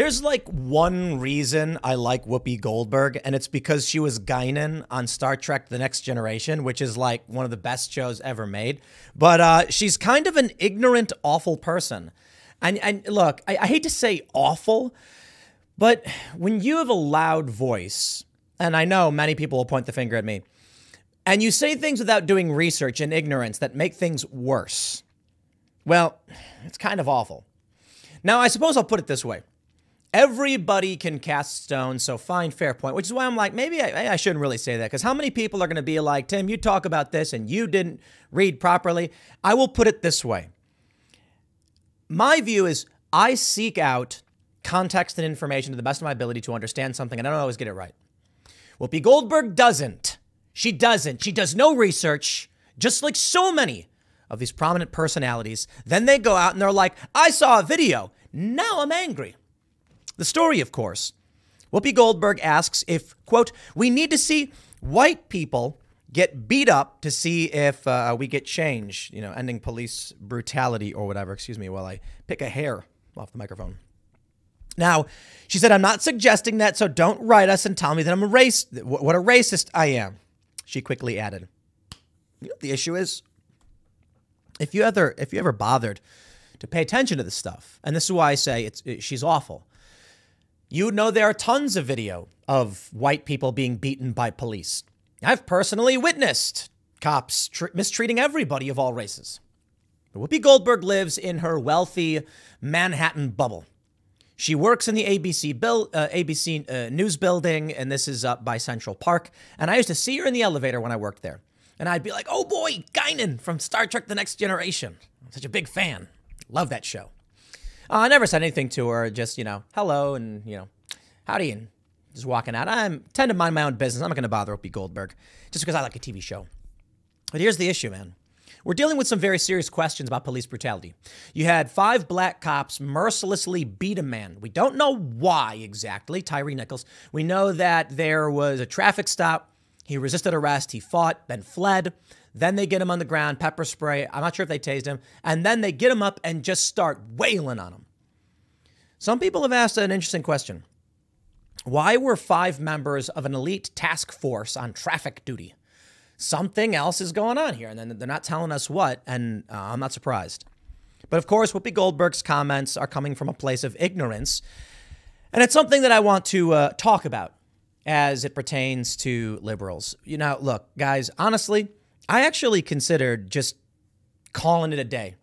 There's like one reason I like Whoopi Goldberg, and it's because she was Guinan on Star Trek The Next Generation, which is like one of the best shows ever made. But she's kind of an ignorant, awful person. And look, I hate to say awful, but when you have a loud voice, and I know many people will point the finger at me, and you say things without doing research and ignorance that make things worse, well, it's kind of awful. Now, I suppose I'll put it this way. Everybody can cast stones, so fine, fair point, which is why I'm like, maybe I shouldn't really say that, because how many people are going to be like, Tim, you talk about this and you didn't read properly? I will put it this way. My view is I seek out context and information to the best of my ability to understand something, and I don't always get it right. Whoopi Goldberg doesn't. She doesn't. She does no research, just like so many of these prominent personalities. Then they go out and they're like, I saw a video. Now I'm angry. The story, of course. Whoopi Goldberg asks if, quote, we need to see white people get beat up to see if we get change, you know, ending police brutality or whatever. Excuse me while I pick a hair off the microphone. Now, she said, I'm not suggesting that, so don't write us and tell me that I'm a what a racist I am. She quickly added, you know what the issue is? If you ever bothered to pay attention to this stuff, and this is why I say she's awful, you would know there are tons of video of white people being beaten by police. I've personally witnessed cops mistreating everybody of all races. But Whoopi Goldberg lives in her wealthy Manhattan bubble. She works in the ABC news building, and this is up by Central Park. And I used to see her in the elevator when I worked there. And I'd be like, oh boy, Guinan from Star Trek The Next Generation. I'm such a big fan. Love that show. I never said anything to her, just, you know, hello and, you know, howdy, and just walking out. I tend to mind my own business. I'm not going to bother Whoopi Goldberg just because I like a TV show. But here's the issue, man. We're dealing with some very serious questions about police brutality. You had 5 black cops mercilessly beat a man. We don't know why exactly, Tyree Nichols. We know that there was a traffic stop. He resisted arrest. He fought, then fled. Then they get him on the ground, pepper spray. I'm not sure if they tased him. And then they get him up and just start wailing on him. Some people have asked an interesting question. Why were 5 members of an elite task force on traffic duty? Something else is going on here, and then they're not telling us what, and I'm not surprised. But of course, Whoopi Goldberg's comments are coming from a place of ignorance, and it's something that I want to talk about as it pertains to liberals. You know, look, guys, honestly, I actually considered just calling it a day.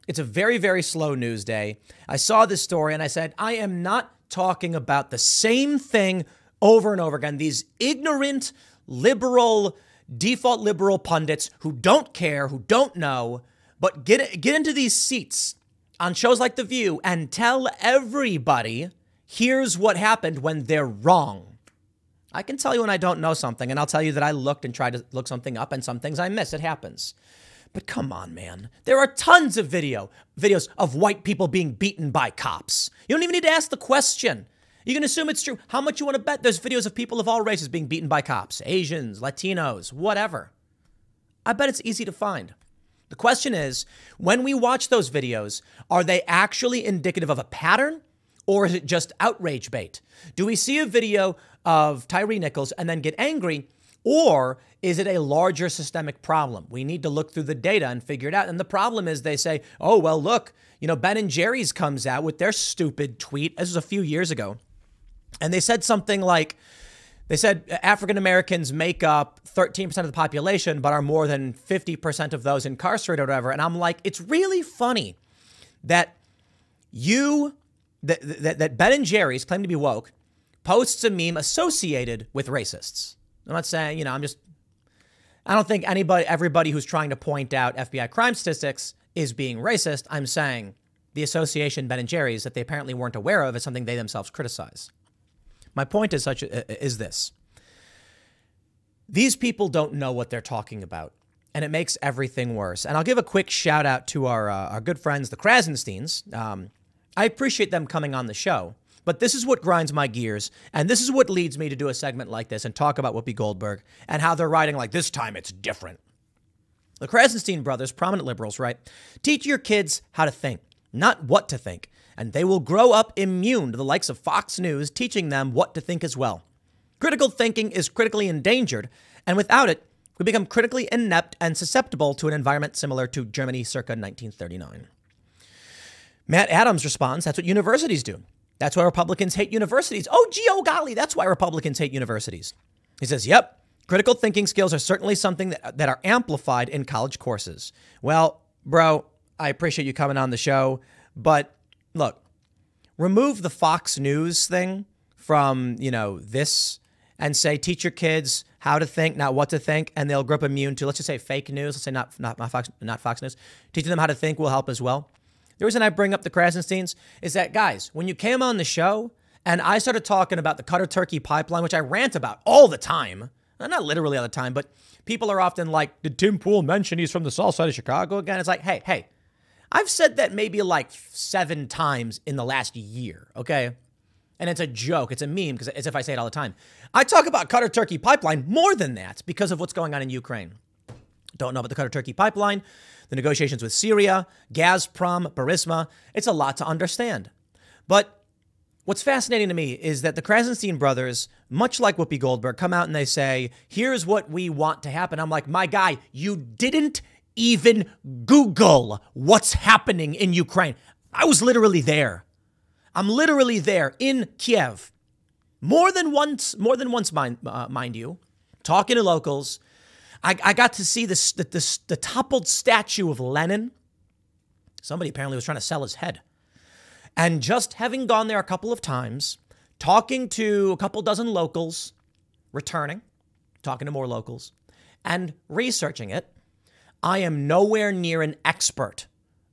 It's a very, very slow news day. I saw this story and I said, I am not talking about the same thing over and over again. These ignorant, liberal, default liberal pundits who don't care, who don't know, but get into these seats on shows like The View and tell everybody, here's what happened when they're wrong. I can tell you when I don't know something, and I'll tell you that I looked and tried to look something up, and some things I miss. It happens. But come on, man. There are tons of videos of white people being beaten by cops. You don't even need to ask the question. You can assume it's true. How much you want to bet there's videos of people of all races being beaten by cops? Asians, Latinos, whatever. I bet it's easy to find. The question is, when we watch those videos, are they actually indicative of a pattern? Or is it just outrage bait? Do we see a video of Tyree Nichols and then get angry? Or is it a larger systemic problem? We need to look through the data and figure it out. And the problem is they say, oh, well, look, you know, Ben & Jerry's comes out with their stupid tweet. This was a few years ago. And they said something like, they said African Americans make up 13% of the population, but are more than 50% of those incarcerated or whatever. And I'm like, it's really funny that that Ben & Jerry's, claim to be woke, posts a meme associated with racists. I'm not saying, you know, I don't think everybody who's trying to point out FBI crime statistics is being racist. I'm saying the association Ben & Jerry's that they apparently weren't aware of is something they themselves criticize. My point is this. These people don't know what they're talking about, and it makes everything worse. And I'll give a quick shout out to our good friends, the Krasensteins. I appreciate them coming on the show, but this is what grinds my gears, and this is what leads me to do a segment like this and talk about Whoopi Goldberg and how they're writing like, this time it's different. The Krasenstein brothers, prominent liberals, right? Teach your kids how to think, not what to think. and they will grow up immune to the likes of Fox News teaching them what to think as well. Critical thinking is critically endangered, and without it, we become critically inept and susceptible to an environment similar to Germany circa 1939. Matt Adams responds, that's what universities do. That's why Republicans hate universities. Oh, gee, oh, golly, that's why Republicans hate universities. He says, yep, critical thinking skills are certainly something that are amplified in college courses. Well, bro, I appreciate you coming on the show, but look, remove the Fox News thing from, this and say, teach your kids how to think, not what to think, and they'll grow up immune to, let's just say fake news. Let's say not Fox News. Teaching them how to think will help as well. The reason I bring up the Krasensteins is that, guys, when you came on the show and I started talking about the Qatar Turkey pipeline, which I rant about all the time, not literally all the time, but people are often like, did Tim Pool mention he's from the south side of Chicago again? It's like, hey, I've said that maybe like 7 times in the last year, okay? And it's a joke. It's a meme because as if I say it all the time. I talk about Qatar Turkey pipeline more than that because of what's going on in Ukraine. Don't know about the Qatar Turkey pipeline, the negotiations with Syria, Gazprom, Burisma. It's a lot to understand. But what's fascinating to me is that the Krasenstein brothers, much like Whoopi Goldberg, come out and they say, here's what we want to happen. I'm like, my guy, you didn't even Google what's happening in Ukraine. I was literally there. I'm literally there in Kiev. More than once, mind you, talking to locals. I got to see the toppled statue of Lenin. Somebody apparently was trying to sell his head. And just having gone there a couple of times, talking to a couple dozen locals, returning, talking to more locals, and researching it, I am nowhere near an expert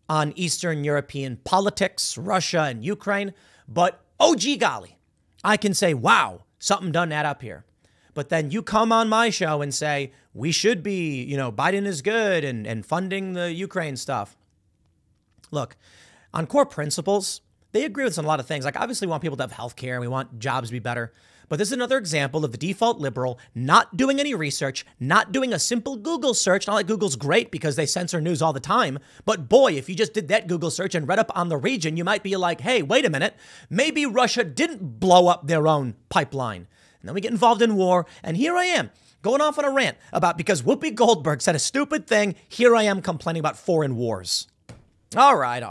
on Eastern European politics, Russia and Ukraine, but oh gee golly, I can say, wow, something doesn't add up here. But then you come on my show and say, we should be, Biden is good and funding the Ukraine stuff. Look, on core principles, they agree with us on a lot of things. Like, obviously, we want people to have health care and we want jobs to be better. But this is another example of the default liberal not doing any research, not doing a simple Google search. Not like Google's great because they censor news all the time. But boy, if you just did that Google search and read up on the region, you might be like, hey, wait a minute. Maybe Russia didn't blow up their own pipeline. And then we get involved in war. And here I am going off on a rant about because Whoopi Goldberg said a stupid thing. Here I am complaining about foreign wars. All right.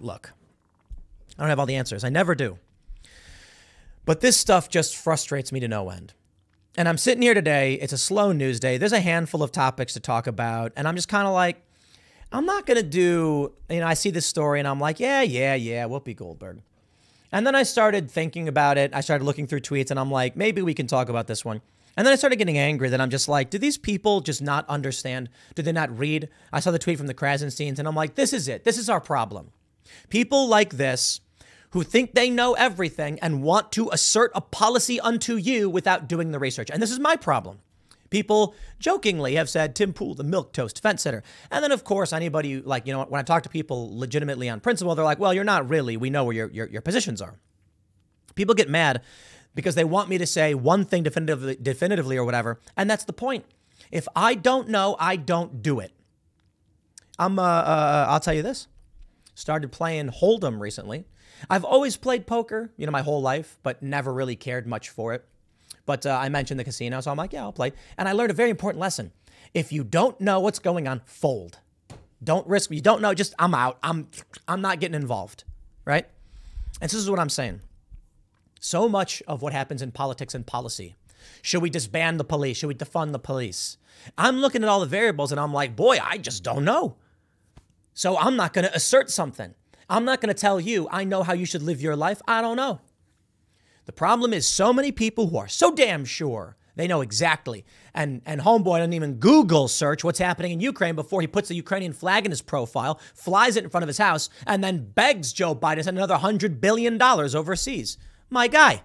Look, I don't have all the answers. I never do. But this stuff just frustrates me to no end. And I'm sitting here today. It's a slow news day. There's a handful of topics to talk about. And I'm just kind of like, I'm not going to do, I see this story and I'm like, yeah, Whoopi Goldberg. And then I started thinking about it. I started looking through tweets and I'm like, maybe we can talk about this one. And then I started getting angry that I'm just like, do these people just not understand? Do they not read? I saw the tweet from the Krasensteins and I'm like, this is it. This is our problem. People like this who think they know everything and want to assert a policy unto you without doing the research. And this is my problem. People jokingly have said, Tim Pool, the milquetoast fence sitter. And then, of course, anybody like, when I talk to people legitimately on principle, they're like, well, you're not really. We know where your positions are. People get mad because they want me to say one thing definitively or whatever. And that's the point. If I don't know, I don't do it. I'll tell you this. Started playing Hold'em recently. I've always played poker, my whole life, but never really cared much for it. But I mentioned the casino, so I'm like, yeah, I'll play. And I learned a very important lesson. If you don't know what's going on, fold. Don't risk. You don't know, just I'm out. I'm not getting involved, right? And this is what I'm saying. So much of what happens in politics and policy. Should we disband the police? Should we defund the police? I'm looking at all the variables and I'm like, boy, I just don't know. So I'm not going to assert something. I'm not going to tell you, I know how you should live your life. I don't know. The problem is so many people who are so damn sure they know exactly. And homeboy doesn't even Google search what's happening in Ukraine before he puts the Ukrainian flag in his profile, flies it in front of his house, and then begs Joe Biden to send another $100 billion overseas. My guy,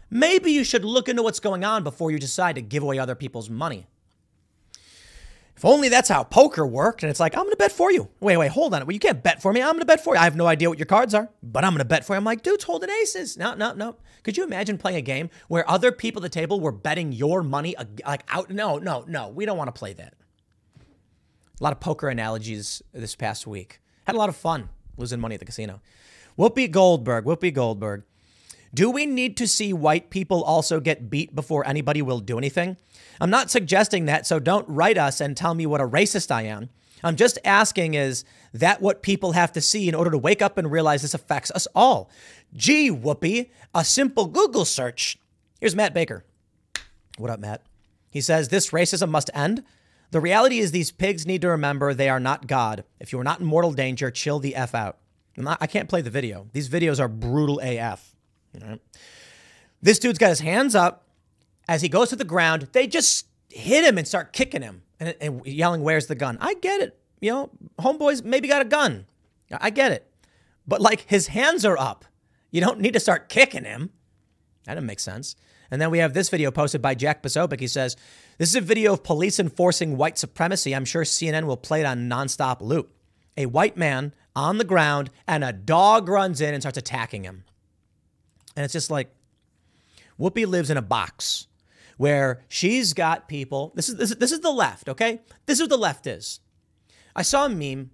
maybe you should look into what's going on before you decide to give away other people's money. If only that's how poker worked. And it's like, I'm going to bet for you. Wait, hold on. Well, you can't bet for me. I'm going to bet for you. I have no idea what your cards are, but I'm going to bet for you. I'm like, dude's holding aces. No. Could you imagine playing a game where other people at the table were betting your money like out? No. We don't want to play that. A lot of poker analogies this past week. Had a lot of fun losing money at the casino. Whoopi Goldberg, Whoopi Goldberg. Do we need to see white people also get beat before anybody will do anything? I'm not suggesting that, so don't write us and tell me what a racist I am. I'm just asking, is that what people have to see in order to wake up and realize this affects us all? Gee, Whoopi, a simple Google search. Here's Matt Baker. What up, Matt? He says, this racism must end. The reality is these pigs need to remember they are not God. If you are not in mortal danger, chill the F out. I can't play the video. These videos are brutal AF. You know? This dude's got his hands up. As he goes to the ground, they just hit him and start kicking him and yelling, where's the gun? I get it. You know, homeboys maybe got a gun. I get it. But like his hands are up. You don't need to start kicking him. That doesn't make sense. And then we have this video posted by Jack Posobiec. He says, this is a video of police enforcing white supremacy. I'm sure CNN will play it on nonstop loop. A white man on the ground and a dog runs in and starts attacking him. And it's just like, Whoopi lives in a box where she's got people. This is the left, okay? This is what the left is. I saw a meme.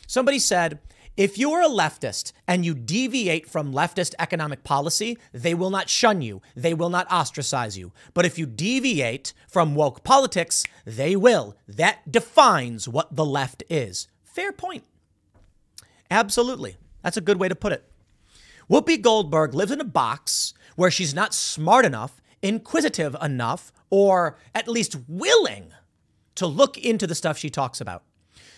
Somebody said, if you are a leftist and you deviate from leftist economic policy, they will not shun you. They will not ostracize you. But if you deviate from woke politics, they will. That defines what the left is. Fair point. Absolutely. That's a good way to put it. Whoopi Goldberg lives in a box where she's not smart enough, inquisitive enough, or at least willing to look into the stuff she talks about.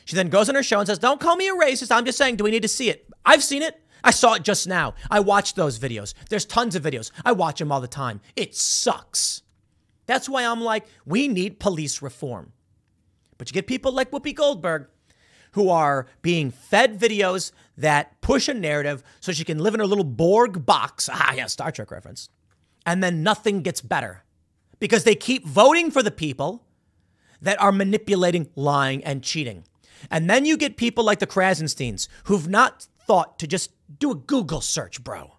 She then goes on her show and says, don't call me a racist. I'm just saying, do we need to see it? I've seen it. I saw it just now. I watched those videos. There's tons of videos. I watch them all the time. It sucks. That's why I'm like, we need police reform. But you get people like Whoopi Goldberg who are being fed videos that push a narrative so she can live in her little Borg box. Ah, yeah, Star Trek reference. And then nothing gets better because they keep voting for the people that are manipulating, lying, and cheating. And then you get people like the Krasensteins who've not thought to just do a Google search, bro.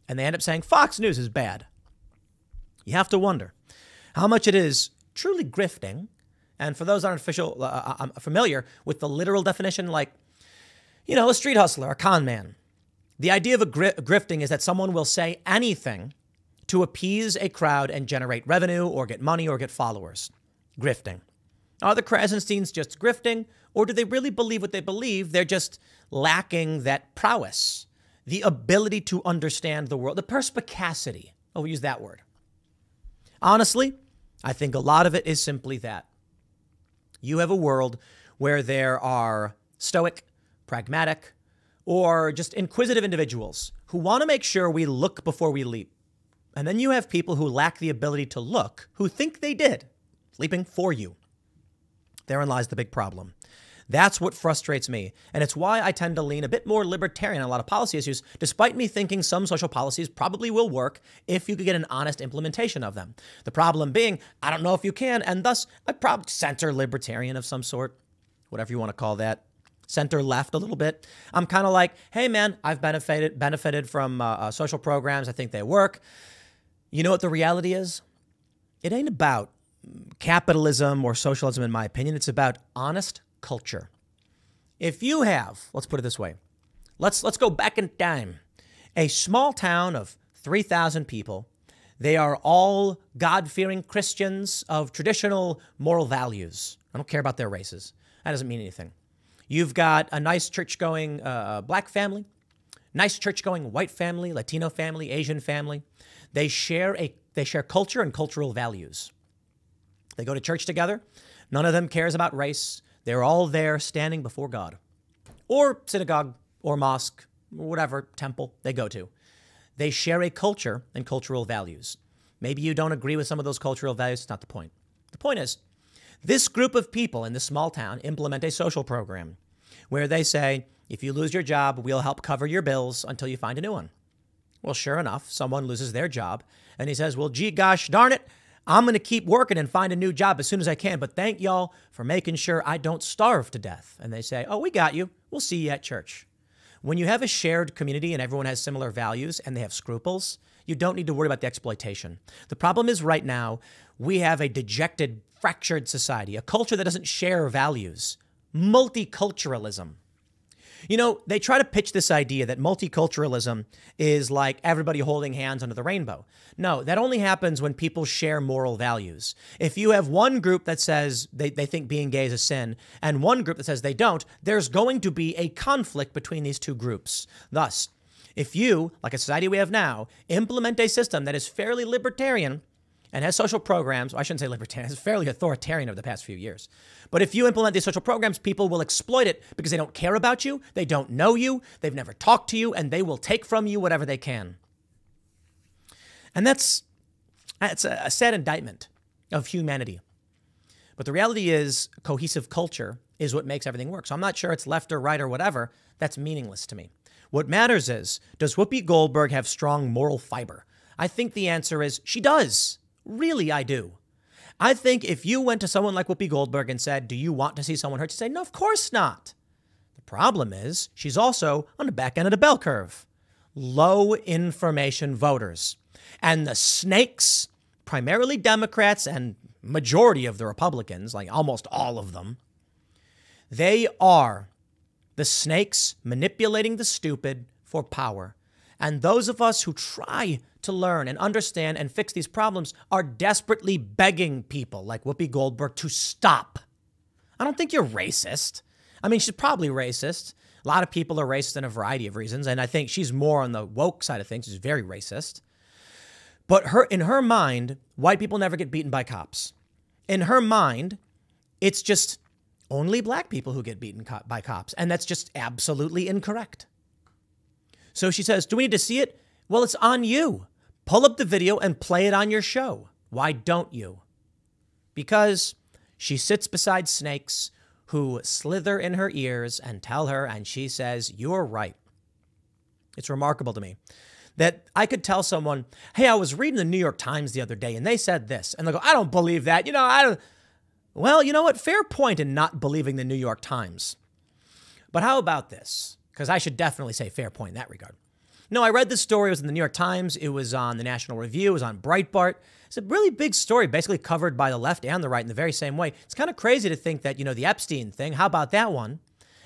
And they end up saying Fox News is bad. You have to wonder how much it is truly grifting. And for those aren't familiar with the literal definition, like, you know, a street hustler, a con man. The idea of grifting is that someone will say anything to appease a crowd and generate revenue or get money or get followers. Grifting. Are the Krasensteins just grifting, or do they really believe what they believe? They're just lacking that prowess, the ability to understand the world, the perspicacity. Oh, we use that word. Honestly, I think a lot of it is simply that. You have a world where there are stoic, pragmatic, or just inquisitive individuals who want to make sure we look before we leap. And then you have people who lack the ability to look, who think they did, leaping for you. Therein lies the big problem. That's what frustrates me. And it's why I tend to lean a bit more libertarian on a lot of policy issues, despite me thinking some social policies probably will work if you could get an honest implementation of them. The problem being, I don't know if you can, and thus I probably center libertarian of some sort, whatever you want to call that. Center left a little bit. I'm kind of like, hey man, I've benefited from social programs. I think they work. You know what the reality is? It ain't about capitalism or socialism, in my opinion. It's about honest culture. If you have, let's put it this way, let's go back in time. A small town of 3,000 people. They are all God-fearing Christians of traditional moral values. I don't care about their races. That doesn't mean anything. You've got a nice church-going black family, nice church-going white family, Latino family, Asian family. They share culture and cultural values. They go to church together. None of them cares about race. They're all there standing before God, or synagogue or mosque, or whatever temple they go to. They share a culture and cultural values. Maybe you don't agree with some of those cultural values. It's not the point. The point is, this group of people in this small town implement a social program where they say, if you lose your job, we'll help cover your bills until you find a new one. Well, sure enough, someone loses their job and he says, well, gee, gosh, darn it. I'm going to keep working and find a new job as soon as I can. But thank y'all for making sure I don't starve to death. And they say, oh, we got you. We'll see you at church. When you have a shared community and everyone has similar values and they have scruples, you don't need to worry about the exploitation. The problem is right now, we have a dejected, fractured society, a culture that doesn't share values, multiculturalism. You know, they try to pitch this idea that multiculturalism is like everybody holding hands under the rainbow. No, that only happens when people share moral values. If you have one group that says they think being gay is a sin and one group that says they don't, there's going to be a conflict between these two groups. Thus, if you, like a society we have now, implement a system that is fairly libertarian and has social programs, I shouldn't say libertarian, it's fairly authoritarian over the past few years. But if you implement these social programs, people will exploit it because they don't care about you, they don't know you, they've never talked to you, and they will take from you whatever they can. And that's a sad indictment of humanity. But the reality is cohesive culture is what makes everything work. So I'm not sure it's left or right or whatever. That's meaningless to me. What matters is, does Whoopi Goldberg have strong moral fiber? I think the answer is she does. Really, I do. I think if you went to someone like Whoopi Goldberg and said, do you want to see someone hurt? She'd say, no, of course not. The problem is she's also on the back end of the bell curve. Low information voters. And the snakes, primarily Democrats and majority of the Republicans, like almost all of them, they are the snakes manipulating the stupid for power. And those of us who try to learn and understand and fix these problems are desperately begging people like Whoopi Goldberg to stop. I don't think you're racist. I mean, she's probably racist. A lot of people are racist in a variety of reasons, and I think she's more on the woke side of things. She's very racist. But in her mind, white people never get beaten by cops. In her mind, it's just only black people who get beaten by cops, and that's just absolutely incorrect. So she says, do we need to see it? Well, it's on you. Pull up the video and play it on your show. Why don't you? Because she sits beside snakes who slither in her ears and tell her, and she says, you're right. It's remarkable to me that I could tell someone, hey, I was reading the New York Times the other day and they said this. And they go, I don't believe that. You know, I don't. Well, you know what? Fair point in not believing the New York Times. But how about this? Because I should definitely say fair point in that regard. No, I read this story. It was in the New York Times. It was on the National Review. It was on Breitbart. It's a really big story, basically covered by the left and the right in the very same way. It's kind of crazy to think that, you know, the Epstein thing, how about that one?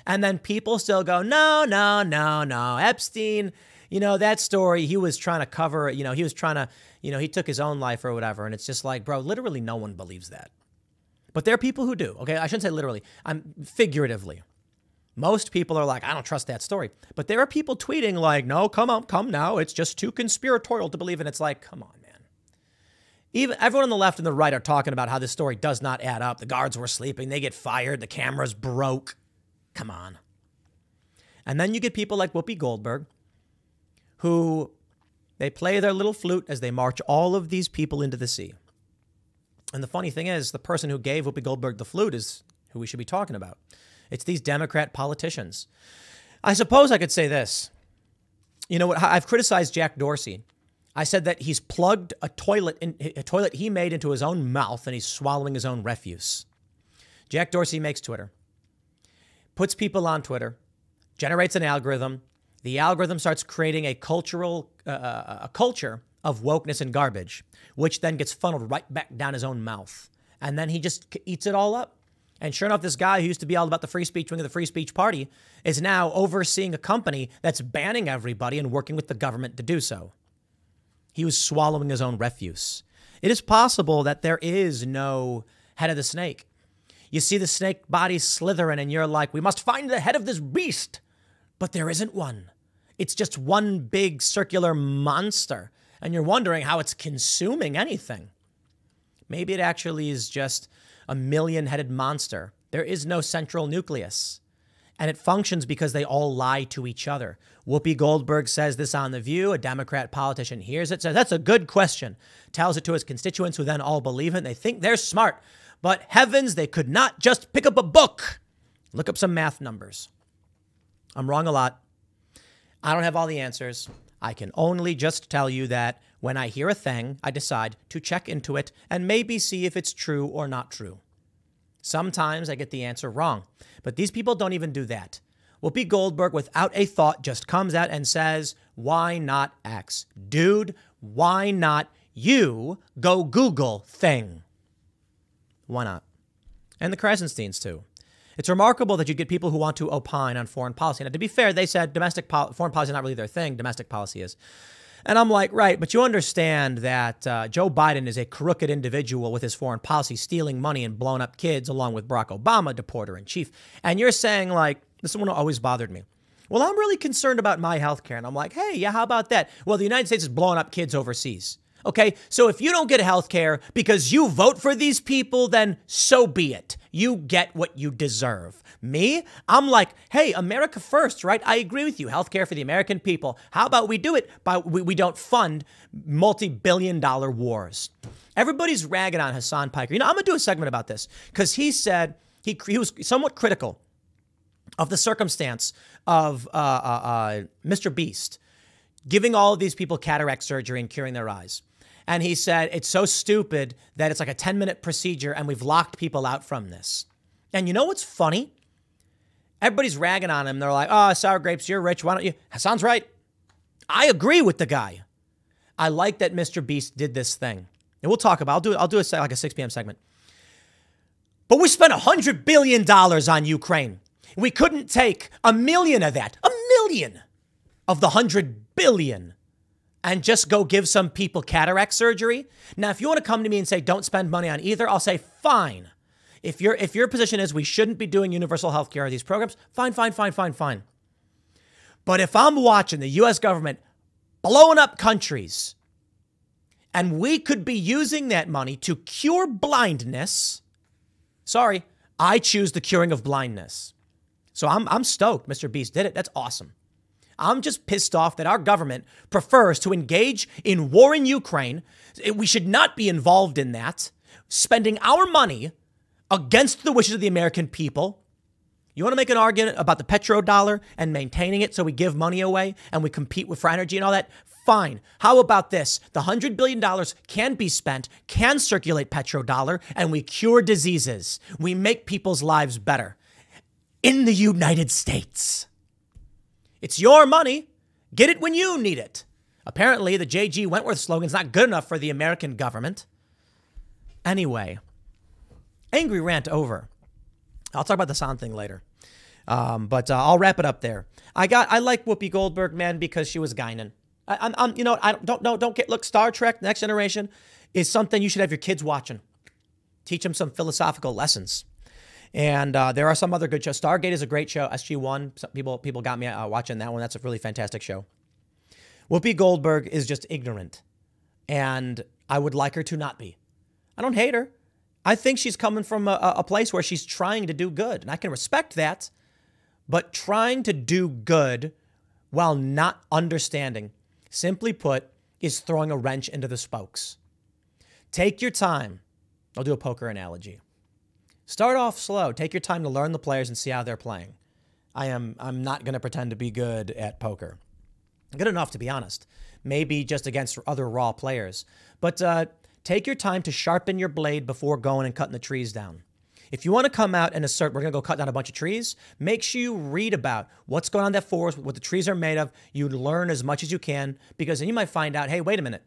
And then people still go, no, no, no, no. Epstein, you know, that story, he was trying to cover, you know, he was trying to, you know, he took his own life or whatever. And it's just like, bro, literally no one believes that. But there are people who do. Okay, I shouldn't say literally. I'm figuratively. Most people are like, I don't trust that story. But there are people tweeting like, no, come on, come now. It's just too conspiratorial to believe. And it's like, come on, man. Even everyone on the left and the right are talking about how this story does not add up. The guards were sleeping. They get fired. The cameras broke. Come on. And then you get people like Whoopi Goldberg who they play their little flute as they march all of these people into the sea. And the funny thing is, the person who gave Whoopi Goldberg the flute is who we should be talking about. It's these Democrat politicians. I suppose I could say this. You know what? I've criticized Jack Dorsey. I said that he's plugged a toilet he made into his own mouth and he's swallowing his own refuse. Jack Dorsey makes Twitter, puts people on Twitter, generates an algorithm. The algorithm starts creating a culture of wokeness and garbage, which then gets funneled right back down his own mouth. And then he just eats it all up. And sure enough, this guy who used to be all about the free speech wing of the free speech party is now overseeing a company that's banning everybody and working with the government to do so. He was swallowing his own refuse. It is possible that there is no head of the snake. You see the snake body slithering and you're like, we must find the head of this beast. But there isn't one. It's just one big circular monster. And you're wondering how it's consuming anything. Maybe it actually is just a million-headed monster. There is no central nucleus. And it functions because they all lie to each other. Whoopi Goldberg says this on The View. A Democrat politician hears it, says, that's a good question. Tells it to his constituents who then all believe it. And they think they're smart. But heavens, they could not just pick up a book. Look up some math numbers. I'm wrong a lot. I don't have all the answers. I can only just tell you that when I hear a thing, I decide to check into it and maybe see if it's true or not true. Sometimes I get the answer wrong, but these people don't even do that. Whoopi Goldberg, without a thought, just comes out and says, why not X? Dude, why not you go Google thing? Why not? And the Krasensteins too. It's remarkable that you get people who want to opine on foreign policy. Now, to be fair, they said foreign policy is not really their thing. Domestic policy is. And I'm like, right, but you understand that Joe Biden is a crooked individual with his foreign policy, stealing money and blowing up kids, along with Barack Obama, deporter-in-chief. And you're saying, like, this is one that always bothered me. Well, I'm really concerned about my health care. And I'm like, hey, yeah, how about that? Well, the United States is blowing up kids overseas. Okay, so if you don't get health care because you vote for these people, then so be it. You get what you deserve. Me, I'm like, hey, America first, right? I agree with you. Health care for the American people. How about we do it by we don't fund multi-billion-dollar wars? Everybody's ragging on Hassan Piker. You know, I'm going to do a segment about this because he said he was somewhat critical of the circumstance of Mr. Beast giving all of these people cataract surgery and curing their eyes. And he said, it's so stupid that it's like a 10-minute procedure and we've locked people out from this. And you know what's funny? Everybody's ragging on him. They're like, oh, sour grapes, you're rich. Why don't you? Hassan's right. I agree with the guy. I like that Mr. Beast did this thing. And we'll talk about I'll do like a 6 p.m. segment. But we spent $100 billion on Ukraine. We couldn't take $1 million of that. $1 million of the $100 billion. And just go give some people cataract surgery. Now, if you want to come to me and say, don't spend money on either, I'll say, fine. If your position is we shouldn't be doing universal health care or these programs, fine. But if I'm watching the U.S. government blowing up countries and we could be using that money to cure blindness, sorry, I choose the curing of blindness. So I'm stoked Mr. Beast did it. That's awesome. I'm just pissed off that our government prefers to engage in war in Ukraine. We should not be involved in that. Spending our money against the wishes of the American people. You want to make an argument about the petrodollar and maintaining it so we give money away and we compete for energy and all that? Fine. How about this? The $100 billion can be spent, can circulate petrodollar, and we cure diseases. We make people's lives better in the United States. It's your money. Get it when you need it. Apparently, the J.G. Wentworth slogan is not good enough for the American government. Anyway, angry rant over. I'll talk about the sound thing later. But I'll wrap it up there. I like Whoopi Goldberg, man, because she was Guinan. Look, Star Trek, Next Generation is something you should have your kids watching. Teach them some philosophical lessons. And there are some other good shows. Stargate is a great show. SG-1, some people got me watching that one. That's a really fantastic show. Whoopi Goldberg is just ignorant. And I would like her to not be. I don't hate her. I think she's coming from a place where she's trying to do good. And I can respect that. But trying to do good while not understanding, simply put, is throwing a wrench into the spokes. Take your time. I'll do a poker analogy. Start off slow. Take your time to learn the players and see how they're playing. I'm not going to pretend to be good at poker. Good enough, to be honest. Maybe just against other raw players. But take your time to sharpen your blade before going and cutting the trees down. If you want to come out and assert, we're going to go cut down a bunch of trees, make sure you read about what's going on in that forest, what the trees are made of. You learn as much as you can, because then you might find out, hey, wait a minute.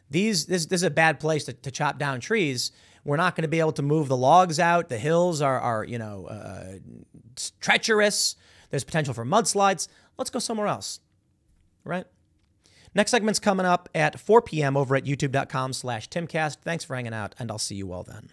This is a bad place to chop down trees. We're not going to be able to move the logs out. The hills are treacherous. There's potential for mudslides. Let's go somewhere else, right? Next segment's coming up at 4 p.m. over at youtube.com/Timcast. Thanks for hanging out, and I'll see you all then.